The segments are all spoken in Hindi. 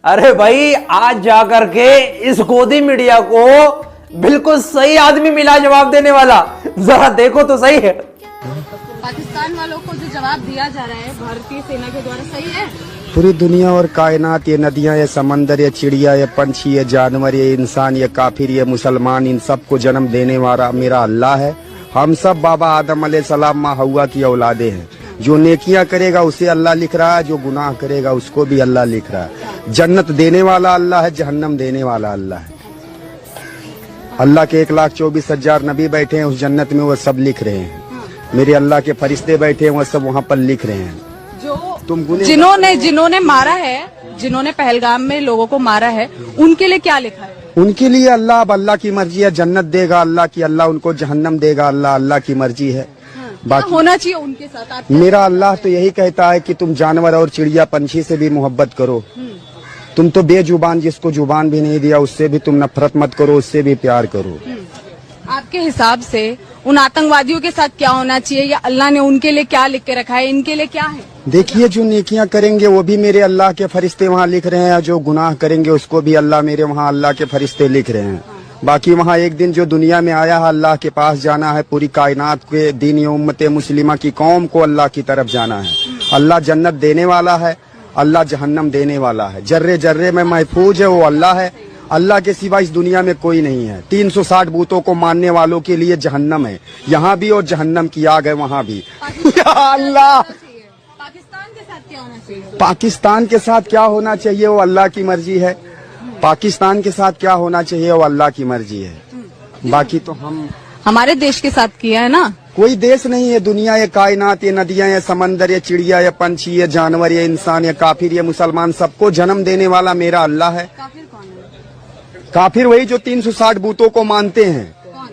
अरे भाई आज जा करके इस गोदी मीडिया को बिल्कुल सही आदमी मिला जवाब देने वाला। जरा देखो तो सही है। पाकिस्तान वालों को जो जवाब दिया जा रहा है भारतीय सेना के द्वारा सही है? पूरी दुनिया और कायनात, ये नदियां, ये समंदर, ये चिड़िया, ये पंछी, ये जानवर, ये इंसान, ये काफिर, ये मुसलमान, इन सबको जन्म देने वाला मेरा अल्लाह है। हम सब बाबा आदम अलैहिस्सलाम माँ हव्वा की औलादे हैं। जो नेकियां करेगा उसे अल्लाह लिख रहा है, जो गुनाह करेगा उसको भी अल्लाह लिख रहा है। जन्नत देने वाला अल्लाह है, जहन्नम देने वाला अल्लाह है। अल्लाह के 1,24,000 नबी बैठे हैं उस जन्नत में, वो सब लिख रहे हैं। मेरे अल्लाह के फरिश्ते बैठे हैं, वो सब वहाँ पर लिख रहे हैं। जो जिन्होंने मारा है, जिन्होंने पहलगाम में लोगों को मारा है, उनके लिए क्या लिखा है? उनके लिए अल्लाह, अब अल्लाह की मर्जी है, जन्नत देगा अल्लाह की, अल्लाह उनको जहन्नम देगा, अल्लाह की मर्जी है। बाकी होना चाहिए उनके साथ। मेरा अल्लाह तो यही कहता है कि तुम जानवर और चिड़िया पंछी से भी मोहब्बत करो। तुम तो बेजुबान, जिसको जुबान भी नहीं दिया उससे भी तुम नफरत मत करो, उससे भी प्यार करो। आपके हिसाब से उन आतंकवादियों के साथ क्या होना चाहिए, या अल्लाह ने उनके लिए क्या लिख के रखा है, इनके लिए क्या है? देखिए, जो नेकियां करेंगे वो भी मेरे अल्लाह के फरिश्ते वहाँ लिख रहे हैं, जो गुनाह करेंगे उसको भी अल्लाह मेरे वहाँ अल्लाह के फरिश्ते लिख रहे हैं। बाकी वहाँ एक दिन जो दुनिया में आया है अल्लाह के पास जाना है, पूरी कायनात के दीन उम्मत मुस्लिमा की कौम को अल्लाह की तरफ जाना है। अल्लाह जन्नत देने वाला है, अल्लाह जहन्नम देने वाला है। जर्रे जर्रे में महफूज है वो अल्लाह है। अल्लाह के सिवा इस दुनिया में कोई नहीं है। 360 बूतों को मानने वालों के लिए जहन्नम है, यहाँ भी, और जहन्नम की आग है वहाँ भी। अल्लाह, पाकिस्तान के साथ क्या होना चाहिए? पाकिस्तान के साथ क्या होना चाहिए वो अल्लाह की मर्जी है। पाकिस्तान के साथ क्या होना चाहिए वो अल्लाह की मर्जी है। बाकी तो हम हमारे देश के साथ किया है ना। कोई देश नहीं है, दुनिया, ये कायनात, ये नदियां, ये समंदर, ये चिड़िया, ये पंछी, ये जानवर, ये इंसान, ये काफिर, ये मुसलमान, सबको जन्म देने वाला मेरा अल्लाह है। काफिर कौन है? काफिर वही जो 360 बूतों को मानते हैं, कौन?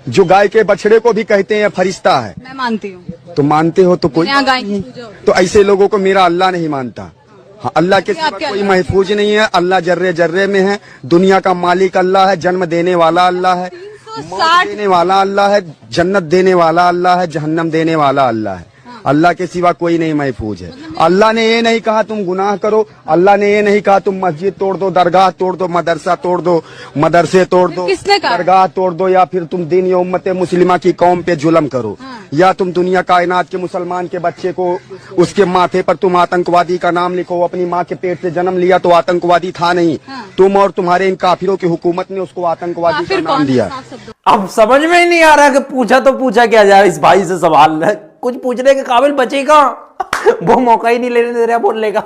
जो गाय के बछड़े को भी कहते हैं फरिश्ता है। मैं मानती हूँ। तो मानते हो तो कोई यहाँ गाय की पूजा होती है। तो ऐसे लोगों को मेरा अल्लाह नहीं मानता। हाँ, अल्लाह के सिवा कोई महफूज नहीं है। अल्लाह जर्रे जर्रे में है। दुनिया का मालिक अल्लाह है, जन्म देने वाला अल्लाह है, मौत देने वाला अल्लाह है, जन्नत देने वाला अल्लाह है, जहन्नम देने वाला अल्लाह है। अल्लाह के सिवा कोई नहीं महफूज है। अल्लाह ने ये नहीं कहा तुम गुनाह करो, अल्लाह ने ये नहीं कहा तुम मस्जिद तोड़ दो, दरगाह तोड़ दो, मदरसा तोड़ दो, मदरसे तोड़ दो, किसने कहा? दरगाह तोड़ दो, या फिर तुम दीन या उम्मत मुस्लिमा की कौम पे जुल्म करो, या तुम दुनिया कायनात के मुसलमान के बच्चे को उसके माथे पर तुम आतंकवादी का नाम लिखो। अपनी माँ के पेट से जन्म लिया तो आतंकवादी था नहीं, तुम और तुम्हारे इन काफिरों की हुकूमत ने उसको आतंकवादी का नाम दिया। अब समझ में ही नहीं आ रहा कि पूछा तो पूछा क्या जाए इस भाई से सवाल। कुछ पूछने के काबिल बचेगा वो मौका ही नहीं लेने दे रहा बोलने का।